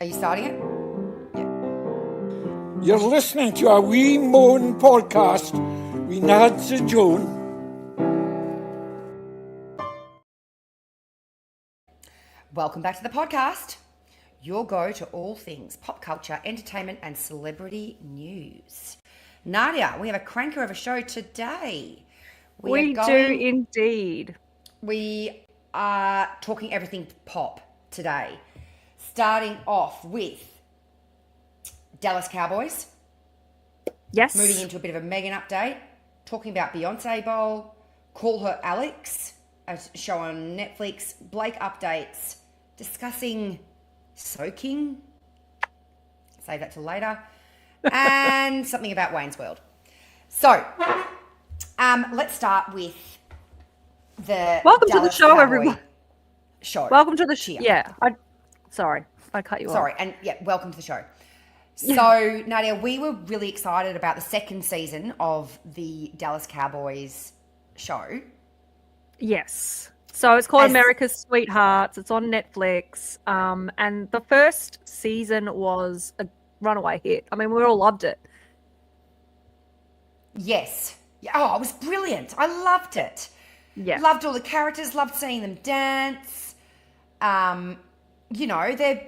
Are you starting it? Yeah. You're listening to a wee moan podcast with NADS and JOAN. Welcome back to the podcast. Your go to all things pop culture, entertainment, and celebrity news. Nadia, we have a cranker of a show today. We do indeed. We are talking everything pop today. Starting off with Dallas Cowboys. Yes. Moving into a bit of a Meghan update. Talking about Beyoncé Bowl. Call Her Alex, a show on Netflix. Blake updates. Discussing soaking. Save that till later. And something about Wayne's World. So, let's start with the Welcome Dallas to the show, Cowboy everyone. Show. Welcome to the show. Cheer. Yeah. Sorry, I cut you off. Sorry, and yeah, welcome to the show. So, Nadia, we were really excited about the second season of the Dallas Cowboys show. Yes. So it's called America's Sweethearts. It's on Netflix. And the first season was a runaway hit. I mean, we all loved it. Yes. Oh, it was brilliant. I loved it. Yeah. Loved all the characters, loved seeing them dance. You know, they're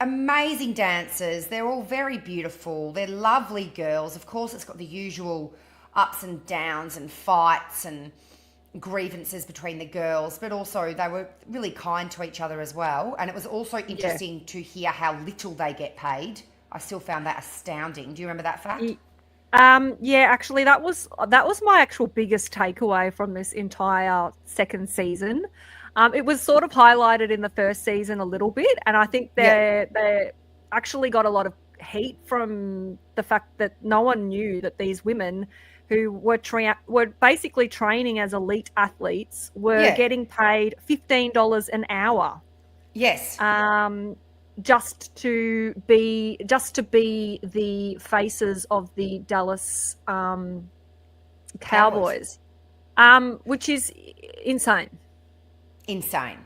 amazing dancers. They're all very beautiful. They're lovely girls. Of course, it's got the usual ups and downs and fights and grievances between the girls, but also they were really kind to each other as well. And it was also interesting to hear how little they get paid. I still found that astounding. Do you remember that fact? Yeah, actually that was my actual biggest takeaway from this entire second season. It was sort of highlighted in the first season a little bit, and I think they actually got a lot of heat from the fact that no one knew that these women who were basically training as elite athletes were getting paid $15 an hour. Yes. Just to be the faces of the Dallas Cowboys. Which is insane. Insane.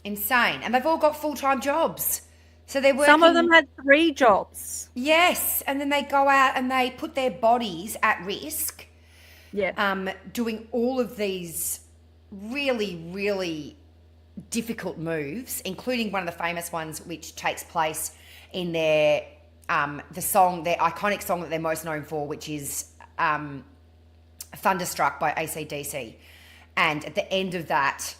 And they've all got full-time jobs. So they're working. Some of them had 3 jobs. Yes. And then they go out and they put their bodies at risk. Yeah. Doing all of these really, really difficult moves, including one of the famous ones which takes place in their their iconic song that they're most known for, which is Thunderstruck by AC/DC. And at the end of that,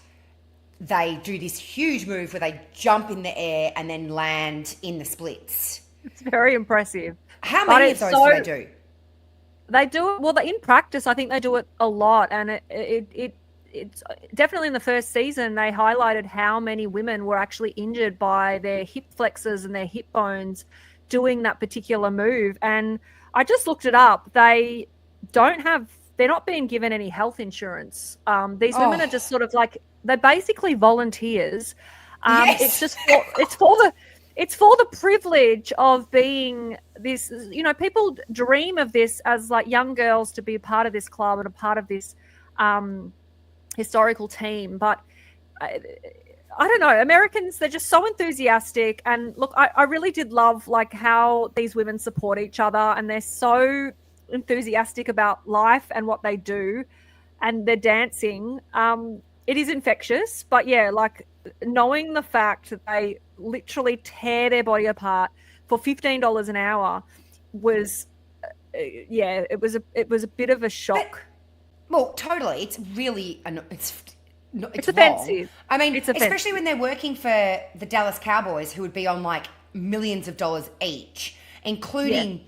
they do this huge move where they jump in the air and then land in the splits. It's very impressive. How many of those do they do? They do it, well, in practice, I think they do it a lot. And it's definitely in the first season, they highlighted how many women were actually injured by their hip flexors and their hip bones doing that particular move. And I just looked it up. They're not being given any health insurance. These women are just sort of like, they're basically volunteers. Yes. It's for the privilege of being this, you know, people dream of this as like young girls to be a part of this club and a part of this historical team. But I don't know, Americans, they're just so enthusiastic. And look, I really did love like how these women support each other, and they're so enthusiastic about life and what they do, and their dancing. It is infectious, but yeah, like knowing the fact that they literally tear their body apart for $15 an hour was, it was a bit of a shock. Well, totally. It's really, it's offensive. I mean, it's offensive. Especially when they're working for the Dallas Cowboys, who would be on like millions of dollars each, including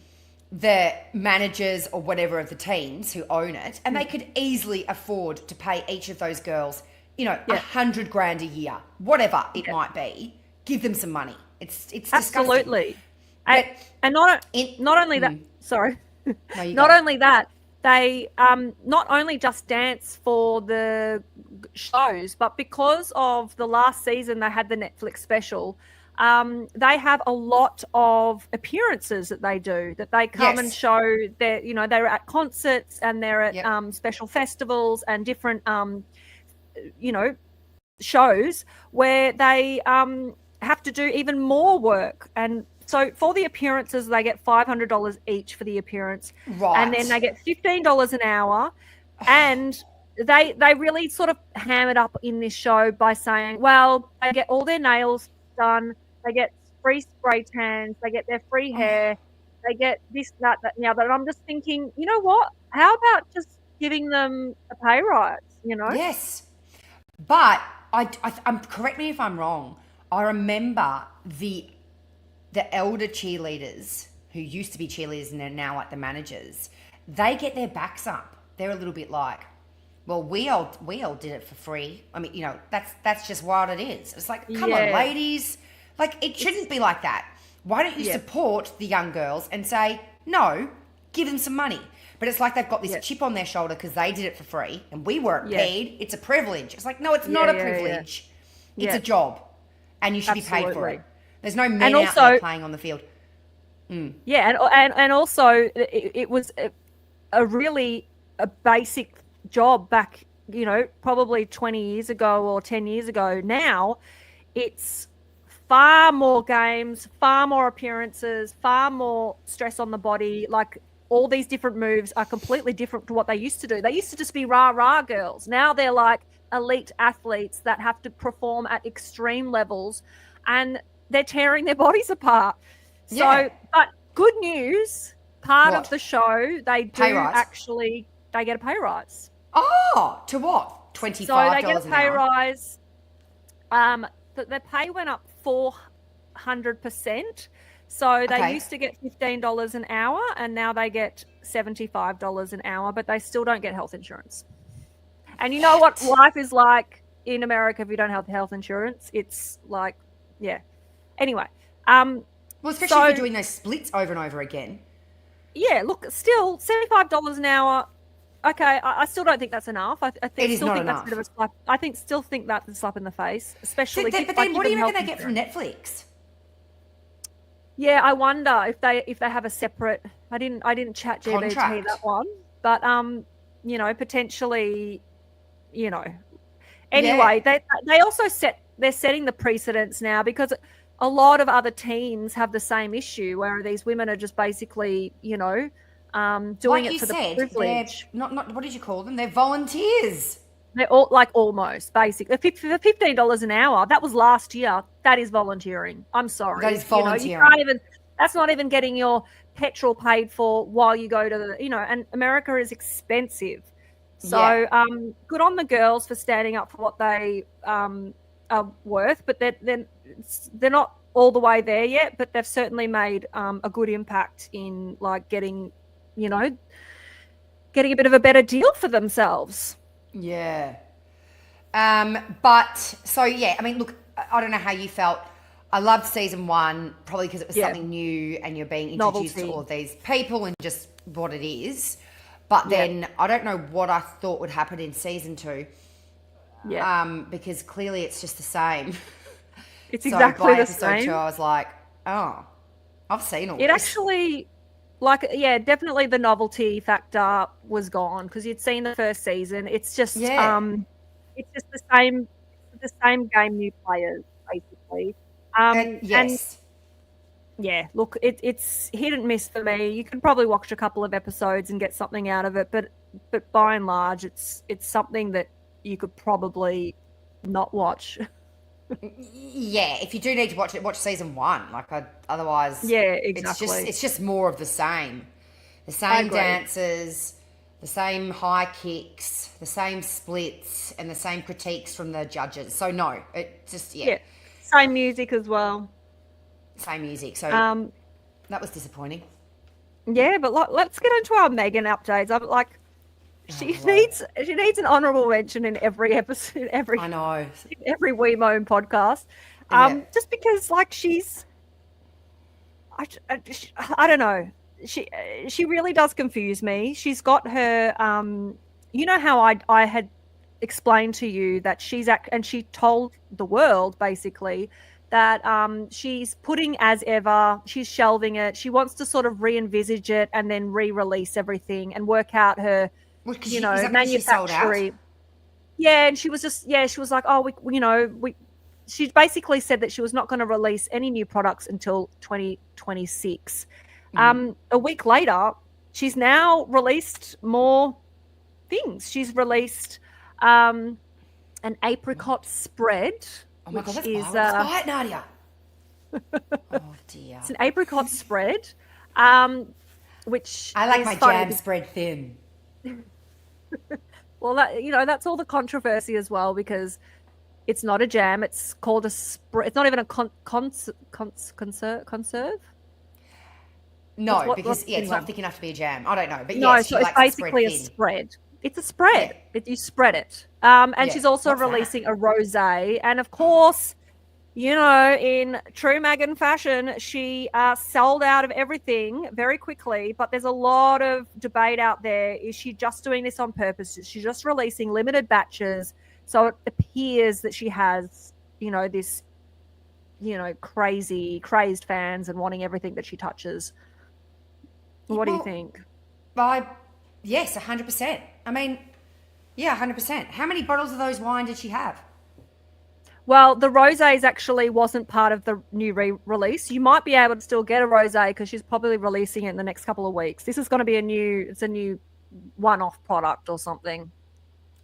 the managers or whatever of the teams who own it, and they could easily afford to pay each of those girls, you know, $100,000 a year, whatever it might be. Give them some money. It's absolutely. Disgusting. And not only that. Sorry. No, not only that. They not only just dance for the shows, but because of the last season they had the Netflix special, they have a lot of appearances that they do, that they come and show. They're at concerts and they're at special festivals and different shows where they have to do even more work. And so for the appearances, they get $500 each for the appearance. Right. And then they get $15 an hour. And they really sort of ham it up in this show by saying, well, they get all their nails done, they get free spray tans, they get their free hair, they get this, that, and the other. And I'm just thinking, you know what? How about just giving them a pay rise, you know? Yes. But I'm correct me if I'm wrong. I remember the elder cheerleaders who used to be cheerleaders and are now like the managers. They get their backs up. They're a little bit like, well, we all did it for free. I mean, you know, that's just what it is. It's like, come on, ladies. Like, it shouldn't be like that. Why don't you support the young girls and say, no, give them some money? But it's like they've got this chip on their shoulder because they did it for free and we weren't paid. It's a privilege. It's like, no, it's not a privilege. It's a job and you should be paid for it. There's no men out there playing on the field. Yeah, and also it was a really basic job back, you know, probably 20 years ago or 10 years ago. Now it's far more games, far more appearances, far more stress on the body. Like, all these different moves are completely different to what they used to do. They used to just be rah-rah girls. Now they're like elite athletes that have to perform at extreme levels and they're tearing their bodies apart. So, but good news, part of the show, they do actually, they get a pay rise. Oh, to what? $25 So they get a pay an hour? rise. Their pay went up 400%. So they used to get $15 an hour and now they get $75 an hour, but they still don't get health insurance. And you know what life is like in America if you don't have health insurance? It's like, Anyway. Well, especially if you're doing those splits over and over again. Yeah, look, still $75 an hour. Okay, I still don't think that's enough. I think it is still not think enough. That's a bit of a slap. I think still think that's a slap in the face, especially. But then, what do you reckon they get from Netflix? Yeah, I wonder if they have a separate. I didn't chat GPT that one, but you know, potentially, you know. Anyway, they also they're setting the precedents now because a lot of other teams have the same issue where these women are just basically, you know, doing it for the privilege. They're not. What did you call them? They're volunteers. They're all like almost basic. The $15 an hour, that was last year. That is volunteering. I'm sorry. That is volunteering. You can't even. That's not even getting your petrol paid for while you go to the. You know, and America is expensive. So good on the girls for standing up for what they are worth, but they're not all the way there yet. But they've certainly made a good impact in like getting a bit of a better deal for themselves. Yeah. But so, I mean, look, I don't know how you felt. I loved season 1, probably because it was something new and you're being introduced to all of these people and just what it is. But then I don't know what I thought would happen in season 2. Yeah. Because clearly it's just the same. It's exactly by the episode same. 2, I was like, oh, I've seen all this. It actually... definitely the novelty factor was gone because you'd seen the first season. It's just it's just the same game, new players basically. Look, it's hit and miss for me. You can probably watch a couple of episodes and get something out of it, but by and large, it's something that you could probably not watch. Yeah, if you do need to watch it, watch season 1. Otherwise, exactly. It's just more of the same. The same dances, the same high kicks, the same splits, and the same critiques from the judges. So no, it just same music as well. Same music. So that was disappointing. Yeah, but let's get into our Meghan updates. I'm like. She needs an honourable mention in every episode, every We Moan podcast, just because she's, I don't know, she really does confuse me. She's got her, you know how I had explained to you that and she told the world basically that she's putting as ever, she's shelving it. She wants to sort of re-envisage it and then re-release everything and work out her. You know, manufacturing. Yeah, and she was just she was like, oh, we she basically said that she was not going to release any new products until 2026. A week later, she's now released more things. She's released an apricot spread. Oh my God, which that's is buy it, Nadia. Oh dear. It's an apricot spread, which I like is my funny jam spread thin. Well, that's all the controversy as well, because it's not a jam. It's called a spread. It's not even a conserve. No, what's it's not thick enough to be a jam. I don't know, but no, yes, so she it's likes basically it a spread thin. spread. It's a spread. Yeah. You spread it. And Yeah. she's also What's that? releasing a rosé, and of course, in true Meghan fashion, she sold out of everything very quickly. But there's a lot of debate out there. Is she just doing this on purpose? Is she just releasing limited batches? So it appears that she has, this, crazed fans and wanting everything that she touches. What do you think? Yes, 100%. I mean, yeah, 100%. How many bottles of those wine did she have? Well, the rosés actually wasn't part of the new release. You might be able to still get a rosé because she's probably releasing it in the next couple of weeks. This is going to be a new one-off product or something.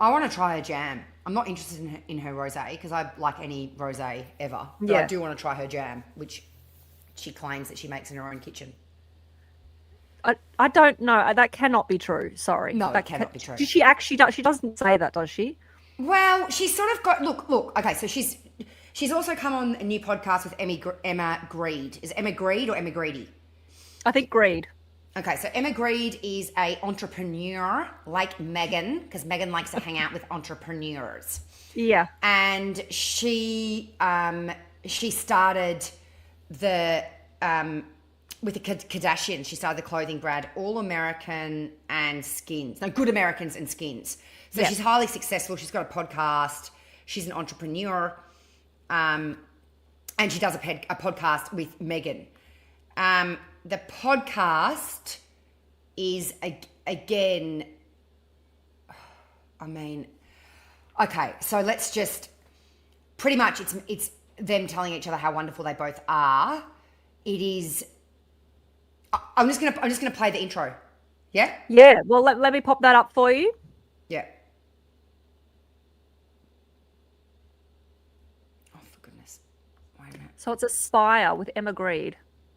I want to try her jam. I'm not interested in her rosé because I like any rosé ever. But Yeah. I do want to try her jam, which she claims that she makes in her own kitchen. I don't know. That cannot be true. Sorry. No, that it cannot be true. She actually she doesn't say that, does she? Well, she's sort of got look. Okay, so she's also come on a new podcast with Emma Grede. Is it Emma Grede or Emma Grede? I think Grede. Okay, so Emma Grede is a entrepreneur like Meghan, because Meghan likes to hang out with entrepreneurs. Yeah. And she started with the Kardashians. She started the clothing brand All American and Skims. No, Good Americans and Skims. So she's highly successful. She's got a podcast. She's an entrepreneur. And she does a podcast with Meghan. The podcast is, again, I mean, okay, so let's just, pretty much it's them telling each other how wonderful they both are. It is, I'm just gonna play the intro. Yeah? Yeah. Well, let me pop that up for you. Yeah. Oh, for goodness. Wait a minute. So it's Aspire with Emma Grede.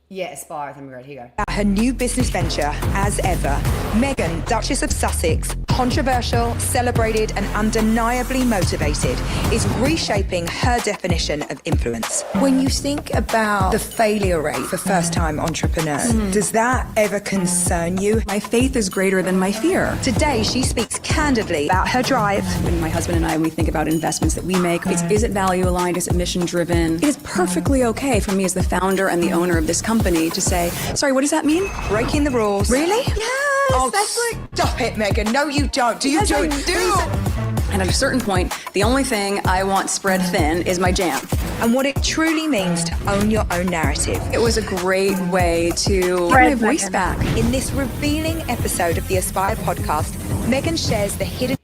Yeah, Aspire with Emma Grede. Here you go. Her new business venture, as ever, Meghan, Duchess of Sussex, controversial, celebrated and undeniably motivated, is reshaping her definition of influence. When you think about the failure rate for first-time entrepreneurs, does that ever concern you? My faith is greater than my fear. Today, she speaks candidly about her drive. When my husband and I, when we think about investments that we make, is it value aligned? Is it mission driven? It is perfectly okay for me as the founder and the owner of this company to say, sorry, what does that mean? Breaking the rules. Really? Yes, Oh, that's like, stop it, Meghan. No, you don't. Do you Yes, do I it? do. And at a certain point, the only thing I want spread thin is my jam. And what it truly means to own your own narrative. It was a great way to get my voice back. In this revealing episode of the Aspire podcast, Meghan shares the hidden...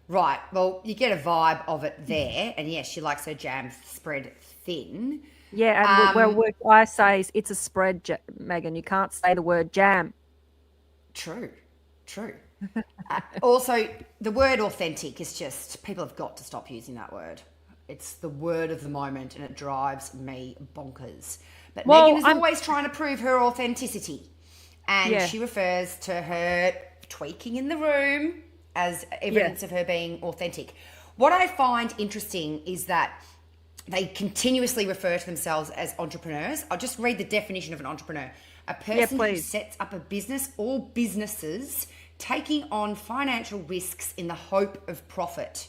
Right, well, you get a vibe of it there. And yes, she likes her jam spread thin. Yeah, and where I say it's a spread, Meghan. You can't say the word jam. True. Also, the word authentic is just, people have got to stop using that word. It's the word of the moment and it drives me bonkers. But Meghan is always trying to prove her authenticity. And she refers to her tweaking in the room as evidence of her being authentic. What I find interesting is that they continuously refer to themselves as entrepreneurs. I'll just read the definition of an entrepreneur. A person who sets up a business or businesses taking on financial risks in the hope of profit.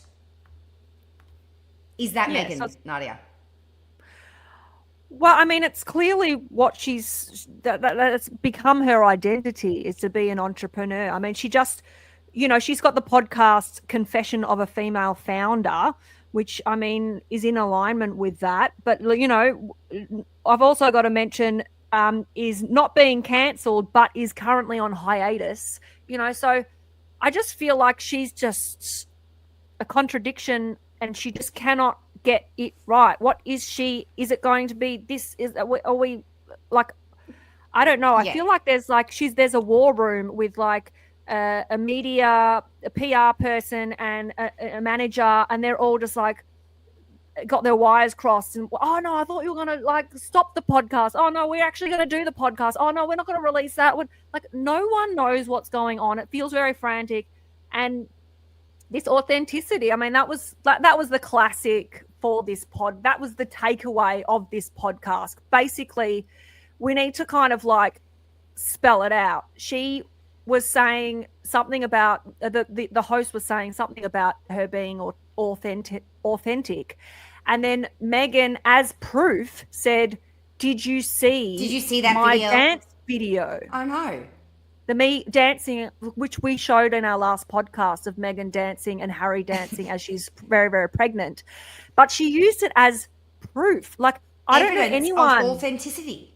Is that Meghan, Nadia? Well, I mean, it's clearly what that's become her identity, is to be an entrepreneur. I mean, she just, she's got the podcast Confession of a Female Founder, which, I mean, is in alignment with that. But, I've also got to mention is not being cancelled, but is currently on hiatus. So I just feel like she's just a contradiction and she just cannot get it right. What is she? Is it going to be this? Are we like? I don't know. I feel like there's a war room with like a media, a PR person, and a manager, and they're all just like got their wires crossed. And oh no, I thought you were gonna like stop the podcast. Oh no, we're actually gonna do the podcast. Oh no, we're not gonna release that one. Like no one knows what's going on. It feels very frantic, and this authenticity. I mean, that was the classic for this pod. That was the takeaway of this podcast. Basically, we need to kind of like spell it out. She was saying something about the host was saying something about her being authentic, and then Meghan, as proof, said, "Did you see that my video? dance video?" I know. The me dancing, which we showed in our last podcast of Meghan dancing and Harry dancing as she's very, very pregnant. But she used it as proof. Like, I don't know anyone. Of authenticity.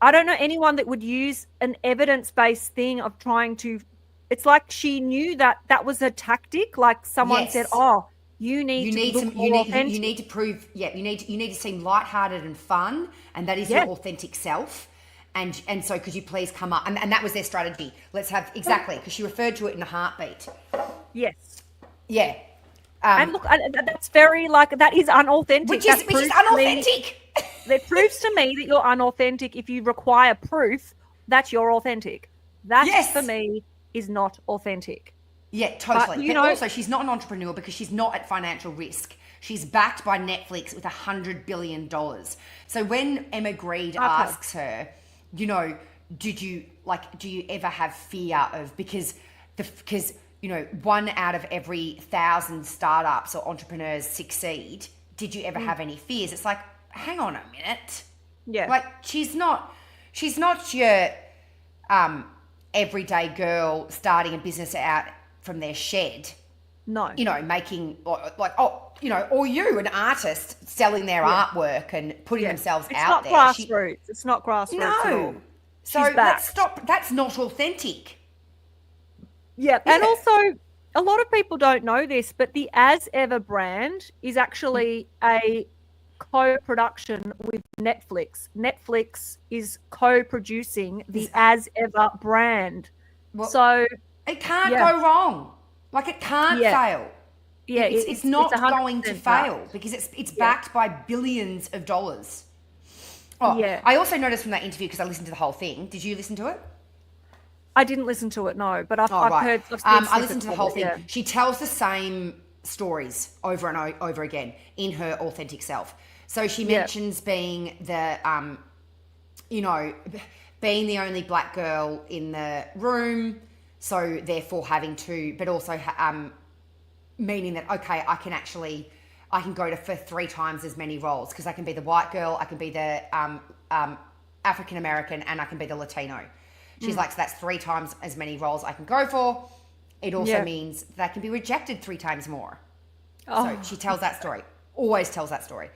I don't know anyone that would use an evidence-based thing of trying to. It's like she knew that was a tactic. Like someone said, "Oh, you need to prove. Yeah, you need to seem lighthearted and fun, and that is your authentic self." And so could you please come up? And that was their strategy. Let's have, exactly, because she referred to it in a heartbeat. Yes. Yeah. And look, that's very, like, that is unauthentic. Which is unauthentic. It proves to me that you're unauthentic. If you require proof, that you're authentic. That, for me, is not authentic. Yeah, totally. But also, she's not an entrepreneur because she's not at financial risk. She's backed by Netflix with $100 billion. So when Emma Grede asks her, you know, do you ever have fear of, because you know, 1 out of every 1,000 startups or entrepreneurs succeed. Did you ever have any fears? It's like, hang on a minute. Yeah. Like she's not your everyday girl starting a business out from their shed. No. You know, making or you, an artist, selling their artwork and putting themselves out there. It's not grassroots at all. So let's stop. That's not authentic. Yeah. And also, a lot of people don't know this, but the As Ever brand is actually a co-production with Netflix. Netflix is co-producing the As Ever brand. Well, so it can't go wrong. Like it can't fail. Yeah, it's not going to fail because it's backed by billions of dollars. Oh, yeah. I also noticed from that interview, because I listened to the whole thing. Did you listen to it? I didn't listen to it, no, but I've heard. I listened to the whole thing. Yeah. She tells the same stories over and over again in her authentic self. So she mentions being the, being the only black girl in the room. So therefore having to, but also meaning that, okay, I can go for 3 times as many roles, because I can be the white girl, I can be the African-American, and I can be the Latino. She's like, so that's 3 times as many roles I can go for. It also means that I can be rejected 3 times more. Oh. So she tells that story, always tells that story.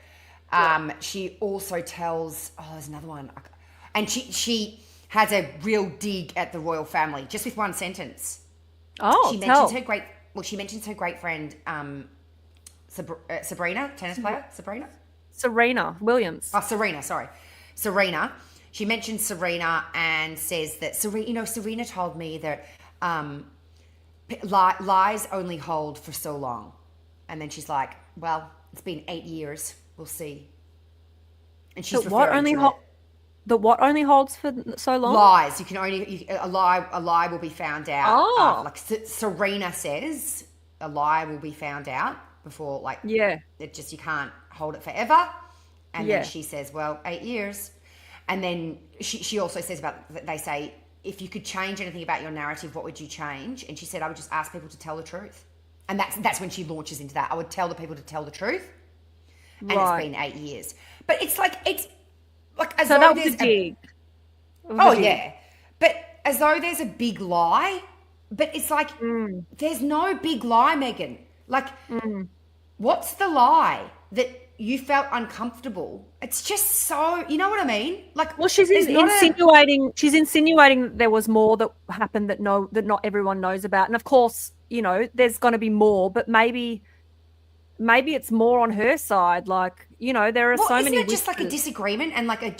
She also tells, there's another one. And she has a real dig at the royal family, just with one sentence. She mentions her great friend, Sabrina, tennis player, Sabrina? Serena Williams. Oh, Serena, sorry. Serena. She mentions Serena and says that, Serena told me that lies only hold for so long. And then she's like, well, it's been 8 years. We'll see. And she's what only holds for so long? Lies. You can only a lie will be found out. Like Serena says, a lie will be found out before, it just, you can't hold it forever. And then she says, well, 8 years. And then she also says they say, if you could change anything about your narrative, what would you change? And she said, I would just ask people to tell the truth. And that's when she launches into that. I would tell the people to tell the truth. And it's been 8 years. But it's like as so though that was there's a dig. But as though there's a big lie. But it's like, there's no big lie, Meghan. Like, what's the lie that you felt uncomfortable? It's just so, you know what I mean? Like, well, she's insinuating that there was more that happened that not everyone knows about. And of course, there's going to be more, but maybe maybe it's more on her side. Like, there are so many. Isn't it just like a disagreement and like a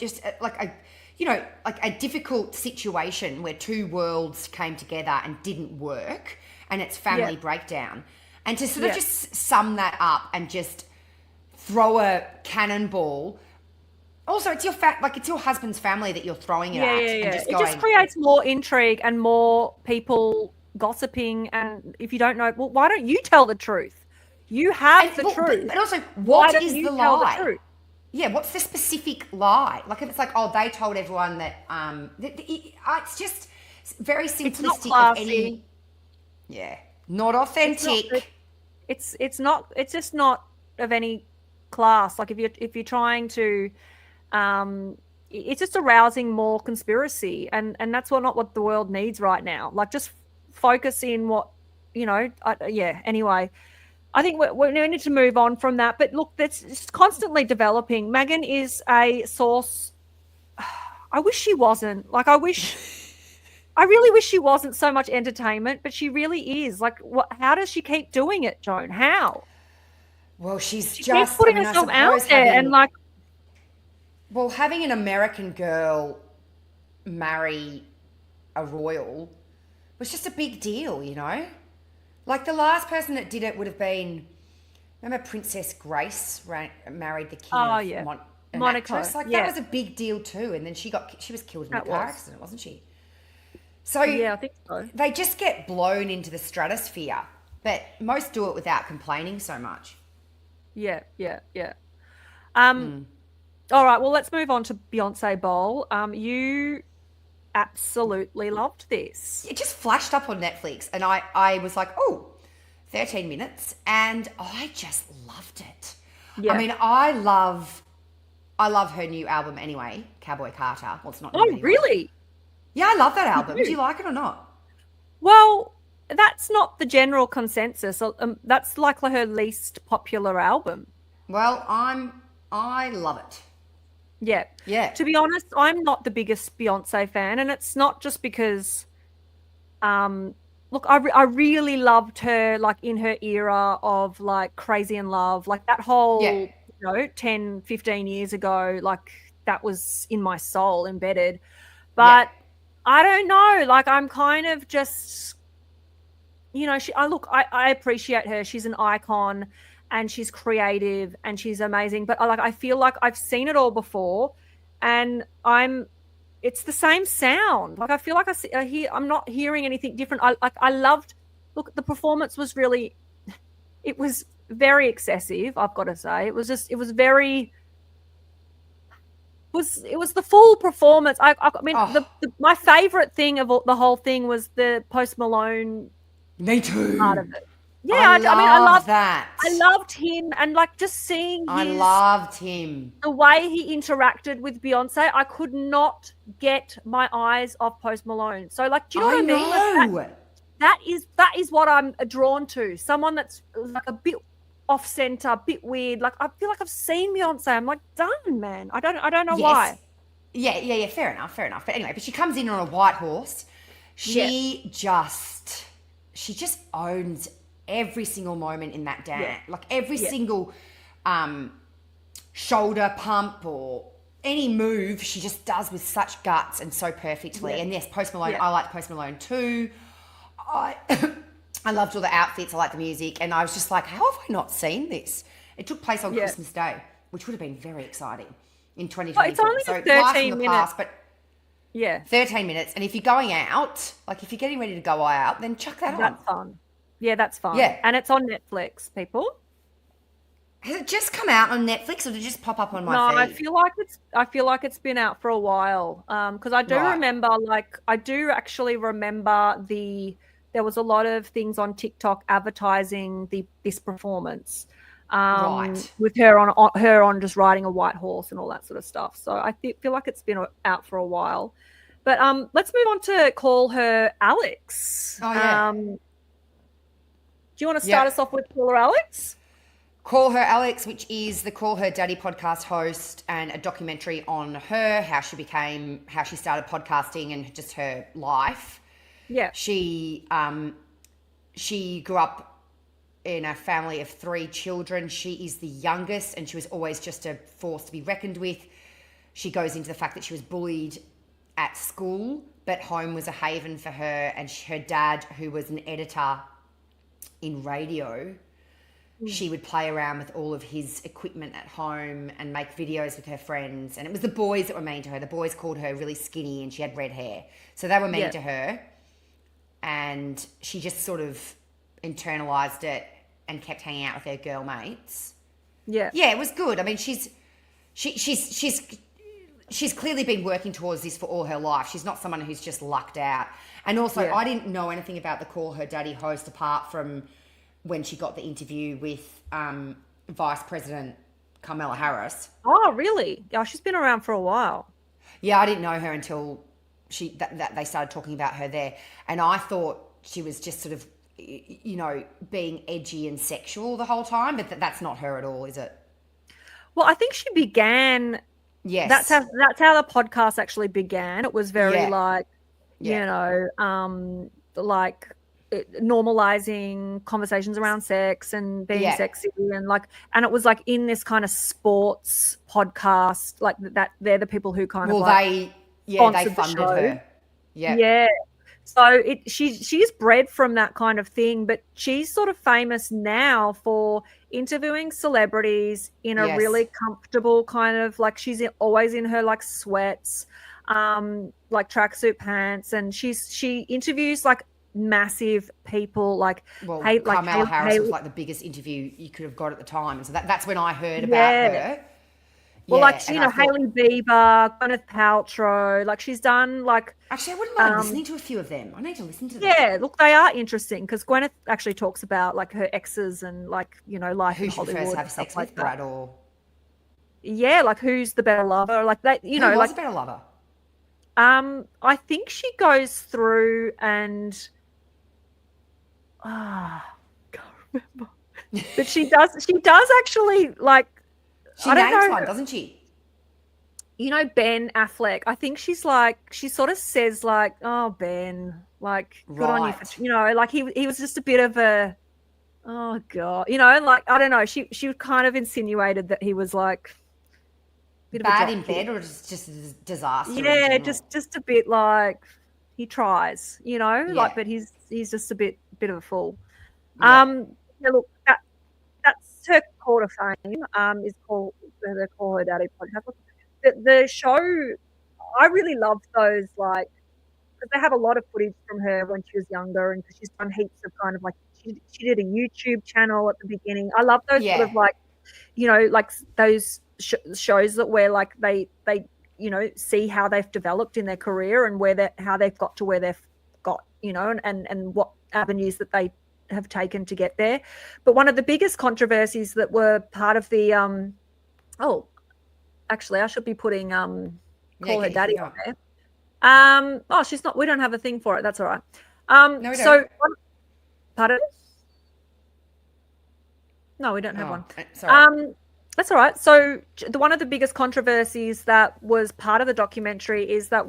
difficult situation where two worlds came together and didn't work, and it's family breakdown, and to sort of just sum that up and just throw a cannonball. Also, it's it's your husband's family that you're throwing it at. Yeah. And It just creates more intrigue and more people gossiping. And if you don't know, well, why don't you tell the truth? You have the truth. But also, what is the tell lie? The truth? Yeah, what's the specific lie? Like if it's like, oh, they told everyone that, it's just very simplistic. It's not classy. Not authentic. It's just not of any class. Like if you're trying to, it's just arousing more conspiracy, and that's not what the world needs right now. Like just focus in what, anyway. I think we need to move on from that. But look, that's just constantly developing. Meghan is a source. I wish she wasn't. Like, I really wish she wasn't so much entertainment, but she really is. Like, how does she keep doing it, Joan? How? Well, she keeps putting herself out there and like. Well, having an American girl marry a royal was just a big deal, Like the last person that did it would have been, remember Princess Grace married the king of Monaco. That was a big deal too. And then she was killed in a car accident, wasn't she? So I think so. They just get blown into the stratosphere, but most do it without complaining so much. Yeah. All right, well, let's move on to Beyoncé Bowl. You absolutely loved this. It just flashed up on Netflix and I was like, 13 minutes, and I just loved it. Yeah. I mean, I love her new album anyway, Cowboy Carter. Well, it's not new anyway. Really? Yeah, I love that album. Do you like it or not? Well, that's not the general consensus. That's likely her least popular album. Well, I love it. Yeah. Yeah. To be honest, I'm not the biggest Beyoncé fan, and it's not just because look, I really loved her like in her era of like Crazy in Love, like that whole 10, 15 years ago, like that was in my soul embedded. But I don't know, like I'm kind of just I appreciate her. She's an icon. And she's creative and she's amazing. But I feel like I've seen it all before, and it's the same sound. Like I feel like I'm not hearing anything different. I loved. Look, the performance was it was very excessive. I've got to say, it was the full performance. I mean, my favorite thing of the whole thing was the Post Malone. Me too. Part of it. Yeah, I loved that. I loved him, and like just seeing I loved him. The way he interacted with Beyonce, I could not get my eyes off Post Malone. So like, do you know what I mean? That is what I'm drawn to. Someone that's like a bit off center, a bit weird. Like I feel like I've seen Beyonce. I'm like, done, man. I don't know why. Yeah. Fair enough. But anyway, she comes in on a white horse. She just owns every single moment in that dance, like every single shoulder pump or any move she just does with such guts and so perfectly. And yes, Post Malone, I liked Post Malone too. I loved all the outfits, I liked the music, and I was just like, how have I not seen this? It took place on Christmas Day, which would have been very exciting in 2024. Well, it's only 13 minutes. Past, but 13 minutes. And if you're going out, like if you're getting ready to go out, then chuck that on. That's fun. Yeah, that's fine. Yeah. And it's on Netflix, people. Has it just come out on Netflix, or did it just pop up on my feed? I feel like it's been out for a while. Because I do remember, I do actually remember there was a lot of things on TikTok advertising this performance. With her on just riding a white horse and all that sort of stuff. So I feel like it's been out for a while. But let's move on to Call Her Alex. Oh yeah. Do you want to start us off with Call Her Alex? Call Her Alex, which is the Call Her Daddy podcast host, and a documentary on her, how she started podcasting and just her life. Yeah. She grew up in a family of 3 children. She is the youngest, and she was always just a force to be reckoned with. She goes into the fact that she was bullied at school, but home was a haven for her. And her dad, who was an editor in radio, she would play around with all of his equipment at home and make videos with her friends. And it was the boys that were mean to her. The boys called her really skinny and she had red hair. So they were mean to her. And she just sort of internalized it and kept hanging out with her girl mates. Yeah. Yeah, it was good. I mean, she's clearly been working towards this for all her life. She's not someone who's just lucked out. And also, I didn't know anything about the Call Her Daddy host apart from when she got the interview with Vice President Kamala Harris. Oh, really? Yeah, she's been around for a while. Yeah, I didn't know her until that they started talking about her there. And I thought she was just sort of, you know, being edgy and sexual the whole time, but that's not her at all, is it? Well, I think she began. Yes. That's how the podcast actually began. It was very you know, like normalizing conversations around sex and being sexy and it was like in this kind of sports podcast, like that they're the people who kind of they funded her. Yeah. So she's bred from that kind of thing, but she's sort of famous now for interviewing celebrities in a really comfortable kind of, like, she's always in her like sweats, like tracksuit pants, and she interviews like massive people, like Kamala Harris was like the biggest interview you could have got at the time, and so that's when I heard about her. Well, like, you know, Hailey Bieber, Gwyneth Paltrow, like she's done like... Actually, I wouldn't mind listening to a few of them. I need to listen to them. Yeah, look, they are interesting because Gwyneth actually talks about like her exes and like, you know, life in Hollywood. Who she prefers to have sex with, Brad or... Yeah, like who's the better lover? Like that, you know, who was like... the better lover? I think she goes through and... can't remember. But she does actually like... She names one, doesn't she? You know, Ben Affleck. I think she's like, she sort of says like, "Oh, Ben, like, good on you for," you know, like he was just a bit of a, oh god, you know, like I don't know. She kind of insinuated that he was like a bit bad of a in bed, or just a disaster. Yeah, just a bit like he tries, you know, like, but he's just a bit of a fool. Yeah, look, that's her call to fame, is called the Call Her Daddy podcast. The show, I really loved those, like, because they have a lot of footage from her when she was younger, and because she's done heaps of kind of like, she did a YouTube channel at the beginning. I love those sort of like, you know, like those shows that where like they you know, see how they've developed in their career and how they've got to where they've got, you know, and what avenues that they have taken to get there. But one of the biggest controversies that were part of the actually I should be putting Call Her Daddy on there. She's not, we don't have a thing for it, that's all right. No, we don't. Pardon? No, we don't have one. Sorry. That's all right. So one of the biggest controversies that was part of the documentary is that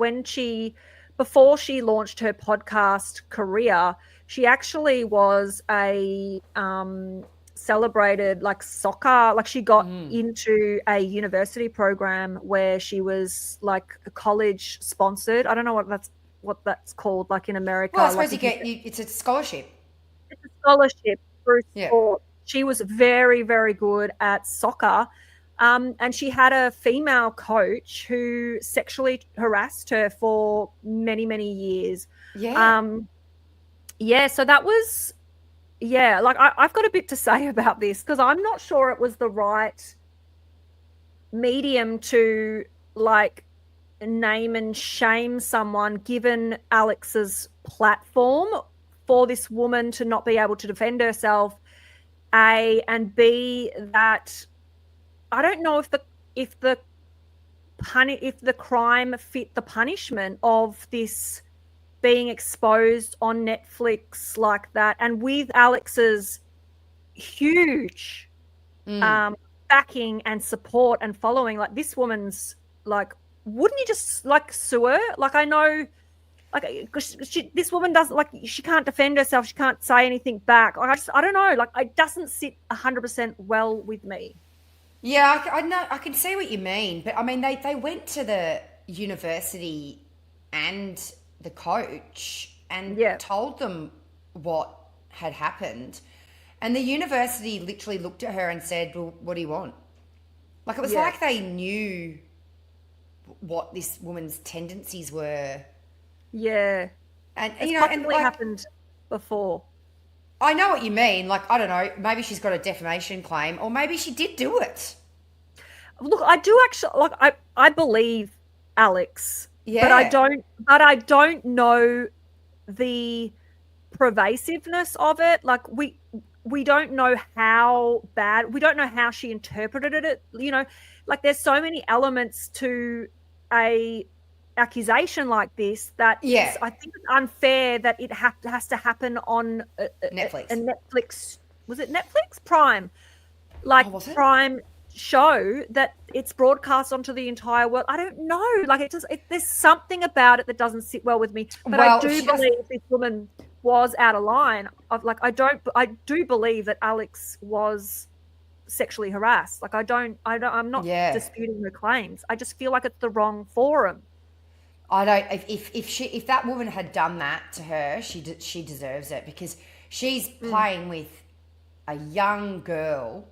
before she launched her podcast career, she actually was a celebrated like soccer, like she got into a university program where she was like a college sponsored. I don't know what that's called, like in America. Well, I suppose it's a scholarship. It's a scholarship through sport. She was very, very good at soccer. And she had a female coach who sexually harassed her for many, many years. Yeah. So that was, like I've got a bit to say about this because I'm not sure it was the right medium to like name and shame someone, given Alex's platform, for this woman to not be able to defend herself, A, and B, that I don't know if the crime fit the punishment of this being exposed on Netflix like that, and with Alex's huge backing and support and following, like this woman's like, wouldn't you just like sue her? Like I know Like, 'cause this woman doesn't, like, she can't defend herself. She can't say anything back. I don't know. Like, it doesn't sit 100% well with me. Yeah, I know. I can see what you mean, but I mean, they went to the university and the coach and told them what had happened, and the university literally looked at her and said, "Well, what do you want?" Like, it was like they knew what this woman's tendencies were. Yeah, and it's you know, and possibly happened before. I know what you mean. Like, I don't know, maybe she's got a defamation claim, or maybe she did do it. Look, I do actually, like, I believe Alex, Yeah. but I don't know the pervasiveness of it. Like, we don't know how bad, we don't know how she interpreted it. You know, like, there's so many elements to a accusation like this that I think it's unfair that it has to happen on Netflix. A Netflix, was it Netflix? Prime, like, Prime show that it's broadcast onto the entire world. I don't know, like, there's something about it that doesn't sit well with me. But I do believe this woman was out of line. I do believe that Alex was sexually harassed. Like, I'm not disputing her claims. I just feel like it's the wrong forum. I don't. If that woman had done that to her, she deserves it, because she's playing with a young girl,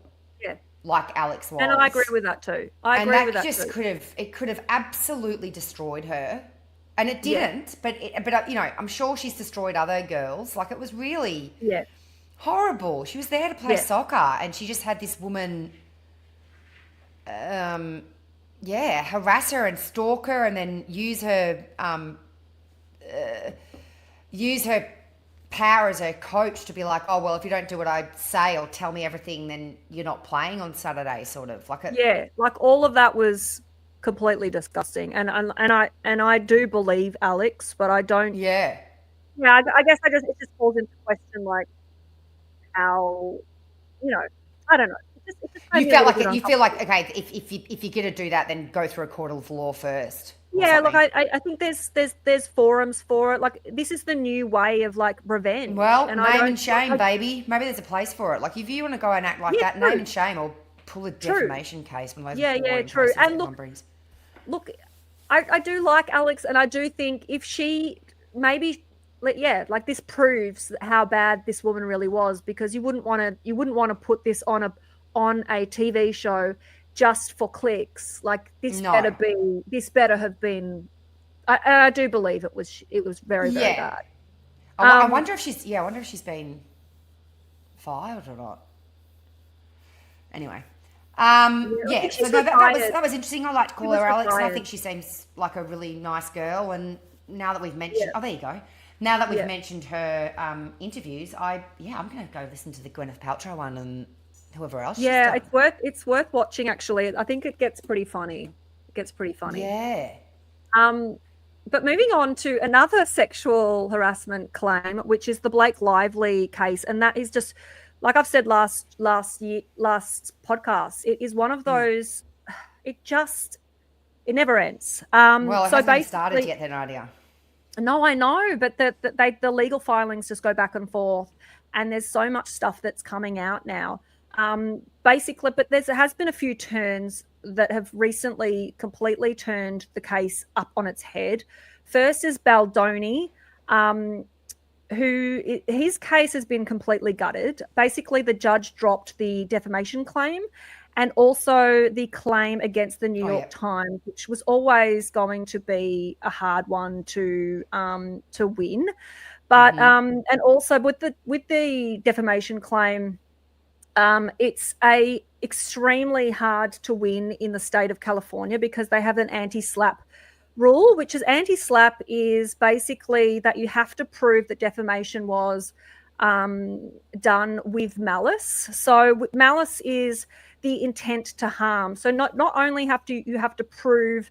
like Alex was. And I agree with that too. It could have absolutely destroyed her, and it didn't. But you know, I'm sure she's destroyed other girls. Like, it was really horrible. She was there to play soccer, and she just had this woman, harass her and stalk her, and then use her power as her coach to be like, oh, well, if you don't do what I say or tell me everything, then you're not playing on Saturday, sort of. Like all of that was completely disgusting, and I do believe Alex, but I don't. I guess it just falls into question, like, how, you know, I don't know. You feel like okay, if you're gonna do that, then go through a court of law first. Yeah, look, I think there's forums for it. Like, this is the new way of, like, revenge. Well, name and shame, baby. Maybe there's a place for it. Like, if you want to go and act like that, name and shame, or pull a defamation case. One of those true. And look, I do like Alex, and I do think if she maybe, like, this proves how bad this woman really was, because you wouldn't want to put this on a TV show just for clicks. Like, this better have been. I do believe it was very, very bad. I wonder if she's been fired or not. Anyway, so that was interesting. I like to call her Alex, and I think she seems like a really nice girl. And now that we've mentioned, there you go. Now that we've mentioned her interviews, I'm going to go listen to the Gwyneth Paltrow one and whoever else. Yeah, it's worth watching, actually. I think it gets pretty funny. Yeah. But moving on to another sexual harassment claim, which is the Blake Lively case, and that is just, like I've said last podcast, it is one of those. It never ends. Well, it hasn't even started yet, then, Nadia. No, I know, but the legal filings just go back and forth, and there's so much stuff that's coming out now. But there has been a few turns that have recently completely turned the case up on its head. First is Baldoni, his case has been completely gutted. Basically, the judge dropped the defamation claim and also the claim against the New York Times, which was always going to be a hard one to win. But and also with the defamation claim, it's extremely hard to win in the state of California because they have an anti-slap rule, which is anti-slap is basically that you have to prove that defamation was done with malice. So malice is the intent to harm. So not only you have to prove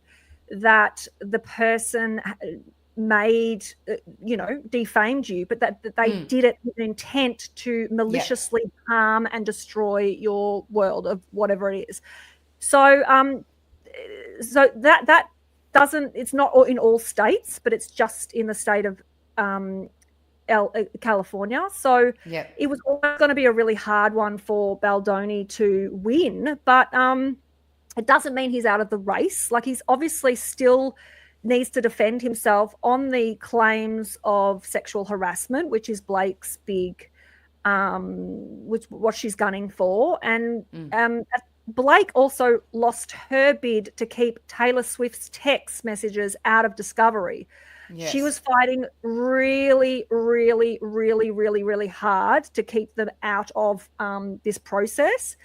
that the person defamed you, but that they did it with intent to maliciously harm and destroy your world of whatever it is. So that it's not in all states, but it's just in the state of California. So it was always going to be a really hard one for Baldoni to win, but it doesn't mean he's out of the race. Like, he's obviously still needs to defend himself on the claims of sexual harassment, which is Blake's big, which what she's gunning for. And Blake also lost her bid to keep Taylor Swift's text messages out of Discovery. Yes. She was fighting really, really, really, really, really hard to keep them out of this process.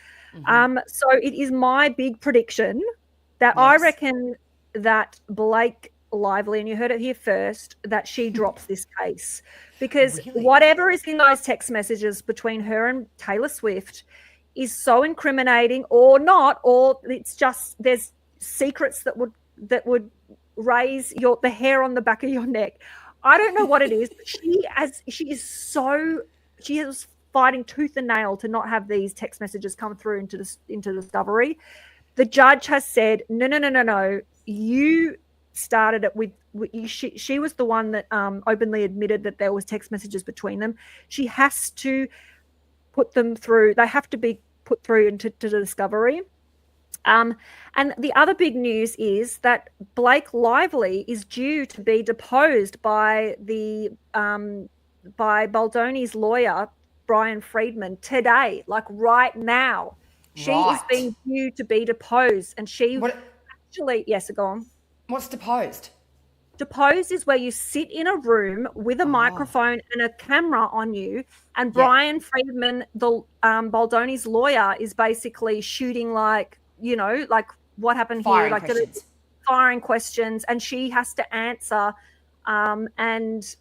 So it is my big prediction that I reckon that Blake Lively, and you heard it here first, that she drops this case, because whatever is in those text messages between her and Taylor Swift is so incriminating, or not, or it's just there's secrets that would raise the hair on the back of your neck. I don't know what it is, but she is fighting tooth and nail to not have these text messages come through into Discovery. The judge has said, no. You started it with she was the one that openly admitted that there was text messages between them. She has to put them through. They have to be put through into Discovery. And the other big news is that Blake Lively is due to be deposed by Baldoni's lawyer, Brian Friedman, today, like right now. She is being due to be deposed, and yes, go on. What's deposed? Deposed is where you sit in a room with a microphone and a camera on you, and Brian Friedman, the Baldoni's lawyer, is basically shooting like what happened firing here, questions. Firing questions, and she has to answer and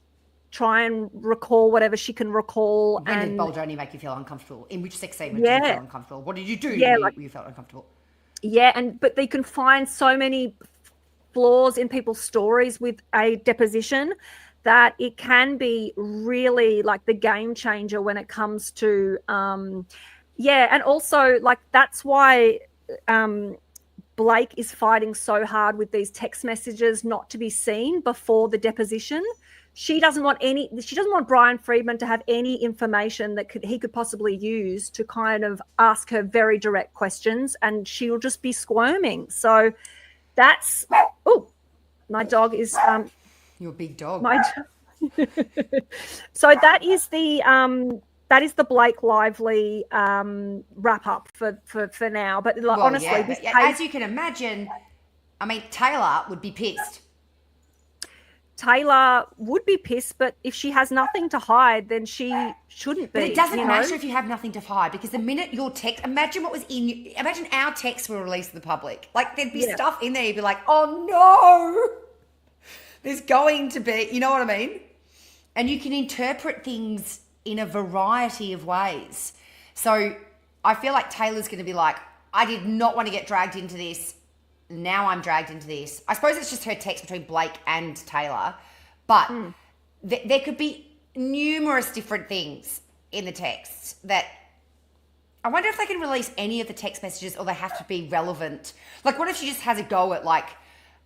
try and recall whatever she can recall. When did Baldoni make you feel uncomfortable? In which sex scene did you feel uncomfortable? What did you do when you felt uncomfortable? Yeah, but they can find so many flaws in people's stories with a deposition that it can be really like the game changer when it comes to and also like that's why Blake is fighting so hard with these text messages not to be seen before the deposition. She doesn't want Brian Friedman to have any information that he could possibly use to kind of ask her very direct questions, and she'll just be squirming. So that's my dog is your big dog. So that is the Blake Lively wrap up for now. But honestly, as you can imagine, I mean, Taylor would be pissed. Taylor would be pissed, but if she has nothing to hide, then she shouldn't be. But it doesn't matter if you have nothing to hide, because the minute your text, imagine our texts were released to the public. Like, there'd be stuff in there, you'd be like, oh no, there's going to be, you know what I mean? And you can interpret things in a variety of ways. So I feel like Taylor's going to be like, I did not want to get dragged into this. Now I'm dragged into this. I suppose it's just her text between Blake and Taylor, but there could be numerous different things in the texts that I wonder if they can release any of the text messages, or they have to be relevant. Like, what if she just has a go at like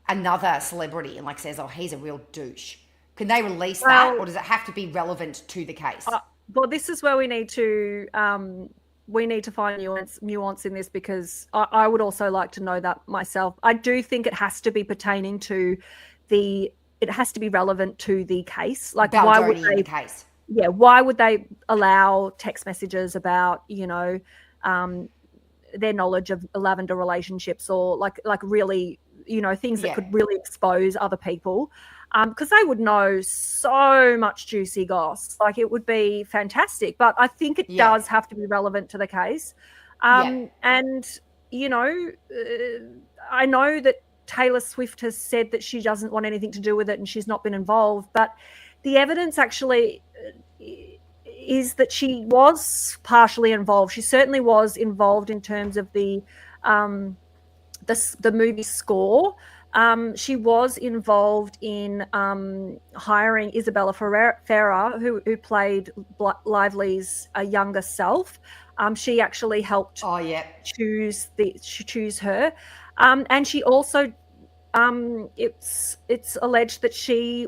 another celebrity and like says, oh, he's a real douche? Can they release that, or does it have to be relevant to the case? Well, this is where we need to find nuance in this, because I would also like to know that myself. I do think it has to be pertaining to it has to be relevant to the case. Like, why would they? The case. Yeah, why would they allow text messages about their knowledge of lavender relationships, or like really things that could really expose other people? Because they would know so much juicy goss. Like, it would be fantastic. But I think it does have to be relevant to the case. And, I know that Taylor Swift has said that she doesn't want anything to do with it and she's not been involved. But the evidence actually is that she was partially involved. She certainly was involved in terms of the movie score. She was involved in hiring Isabella Ferrer, who played Lively's younger self. She actually helped choose her. And she also it's alleged that she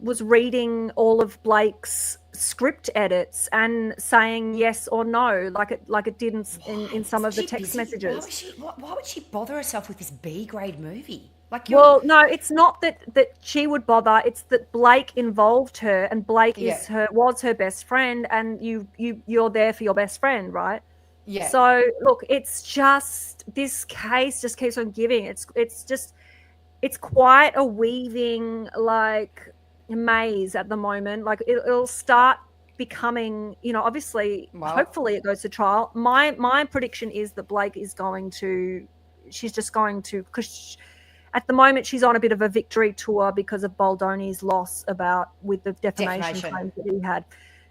was reading all of Blake's script edits and saying yes or no, like it did in some of the text messages. Why would she bother herself with this B-grade movie? Well, no, it's not that she would bother. It's that Blake involved her, and Blake was her best friend, and you're there for your best friend, right? Yeah. So look, it's just this case just keeps on giving. It's quite a weaving like maze at the moment. Like it'll start becoming, obviously, hopefully it goes to trial. My prediction is that Blake is she's just going to, because at the moment she's on a bit of a victory tour because of Baldoni's loss with the defamation claims that he had.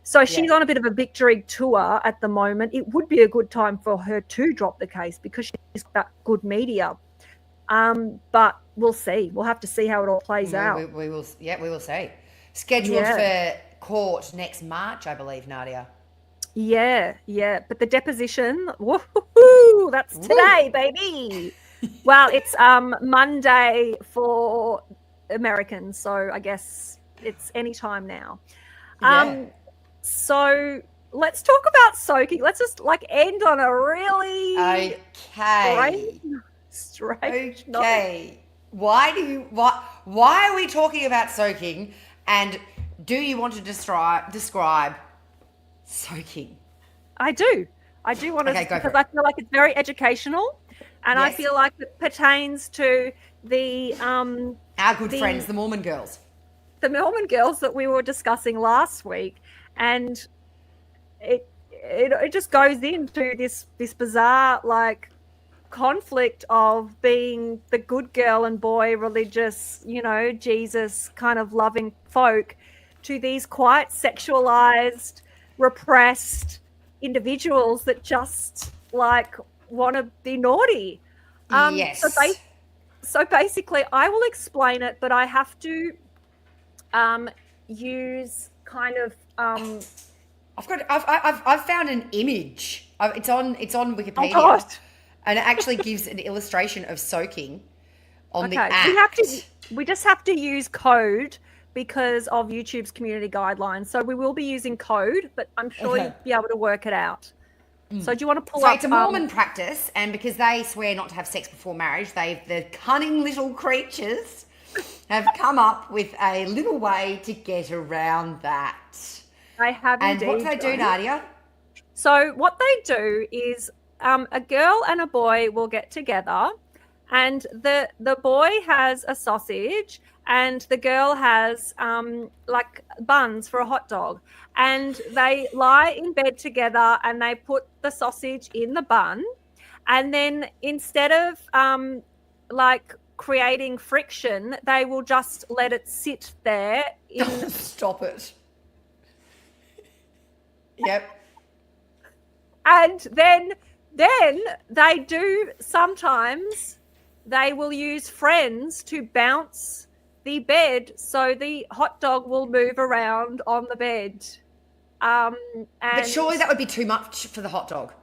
So she's on a bit of a victory tour at the moment. It would be a good time for her to drop the case because she's got good media. But we'll see. We'll have to see how it all plays out. We will see. Scheduled for court next March, I believe, Nadia. Yeah. But the deposition, woohoo, that's today, baby. Well, it's Monday for Americans, so I guess it's any time now. So let's talk about soaking. Let's just end on a really strange note. Why are we talking about soaking? And do you want to describe soaking? I do want to, because I feel like it's very educational, and I feel like it pertains to our good friends, the Mormon girls. The Mormon girls that we were discussing last week, and it just goes into this bizarre conflict of being the good girl and boy, religious, Jesus kind of loving folk, to these quite sexualized, repressed individuals that just want to be naughty. Yes. So basically, I will explain it, but I have to use kind of. I've found an image. It's on Wikipedia. Oh God. And it actually gives an illustration of soaking on the act. We just have to use code because of YouTube's community guidelines. So we will be using code, but I'm sure you'll be able to work it out. So do you want to pull up? So it's a Mormon practice, and because they swear not to have sex before marriage, the cunning little creatures have come up with a little way to get around that. I have indeed. And what do they do, Nadia? So what they do is a girl and a boy will get together, and the boy has a sausage and the girl has buns for a hot dog, and they lie in bed together and they put the sausage in the bun, and then instead of creating friction, they will just let it sit there. Stop it. Yep. And then they do, sometimes they will use friends to bounce the bed so the hot dog will move around on the bed. But surely that would be too much for the hot dog.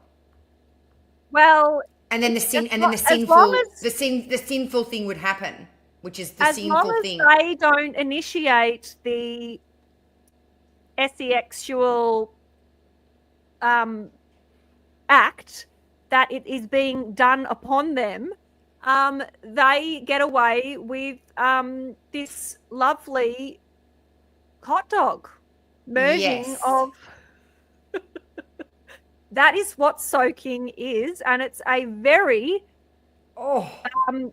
Well, and then the sinful thing would happen, which is the sinful thing. As long as they don't initiate the sexual act that it is being done upon them, they get away with this lovely hot dog merging of. That is what soaking is, and it's a very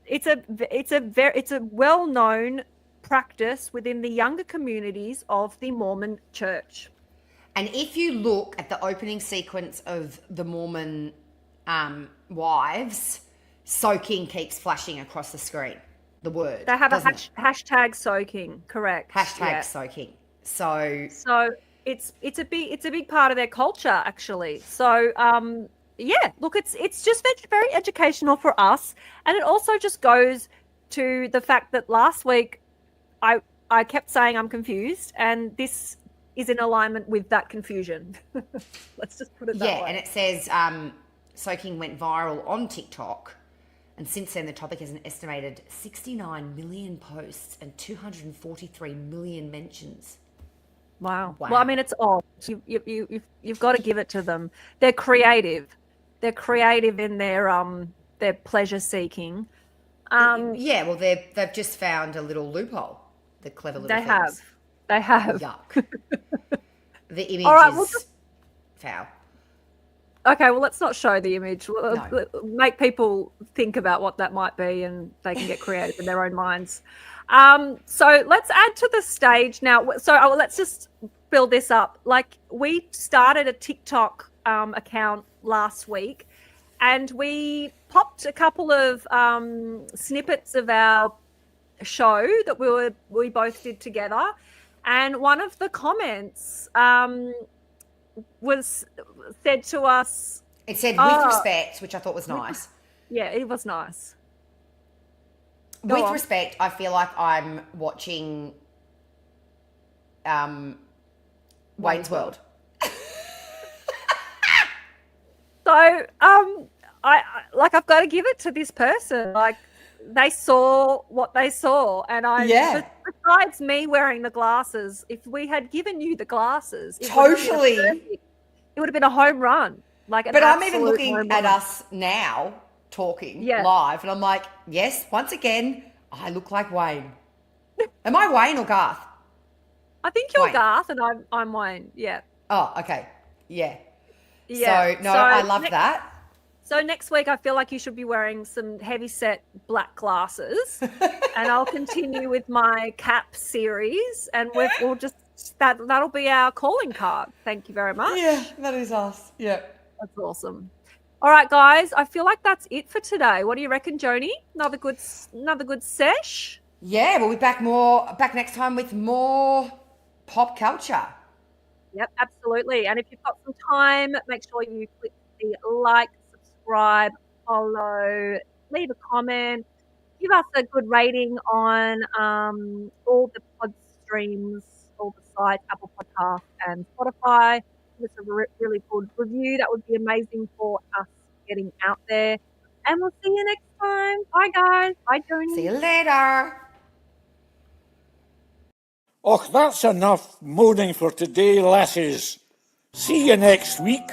it's a well-known practice within the younger communities of the Mormon Church. And if you look at the opening sequence of the Mormon wives, soaking keeps flashing across the screen. The word. They have a hashtag soaking, correct? Hashtag soaking. So it's a big part of their culture, actually. So look, it's just very educational for us, and it also just goes to the fact that last week I kept saying I'm confused, and this is in alignment with that confusion. Let's just put it that way. Yeah, and it says soaking went viral on TikTok, And since then, the topic has an estimated 69 million posts and 243 million mentions. Wow. Wow. Well, I mean, it's odd. You've got to give it to them. They're creative. They're creative in their pleasure seeking. Yeah, well, they've just found a little loophole. The clever little things. They have. Yuck. The image All right, is foul. Okay, well, let's not show the image. No. Make people think about what that might be, and they can get creative in their own minds. So let's add to the stage now. So let's just build this up. Like, we started a TikTok account last week, and we popped a couple of snippets of our show that we both did together. And one of the comments was said to us. It said with respect, which I thought was nice. Yeah, it was nice. With respect, I feel like I'm watching Wayne's World. So, I've got to give it to this person. Like, they saw what they saw, and besides me wearing the glasses, if we had given you the glasses, it would have been a home run. But I'm even looking at us now talking live, and I'm like, yes, once again, I look like Wayne. Am I Wayne or Garth? I think you're Wayne. Garth, and I'm Wayne. Yeah. Oh, okay. Yeah. Yeah. So, I love that. So next week, I feel like you should be wearing some heavy-set black glasses, and I'll continue with my cap series, and we'll just that'll be our calling card. Thank you very much. Yeah, that is us. Yeah, that's awesome. All right, guys, I feel like that's it for today. What do you reckon, Joni? Another good sesh. Yeah, we'll be back next time with more pop culture. Yep, absolutely. And if you've got some time, make sure you click the like, subscribe, follow, leave a comment, give us a good rating on all the pod streams, all the sites, Apple Podcasts and Spotify. Give us a really good review. That would be amazing for us getting out there. And we'll see you next time. Bye, guys. Bye, Joni. See you later. Och, that's enough moaning for today, lasses. See you next week.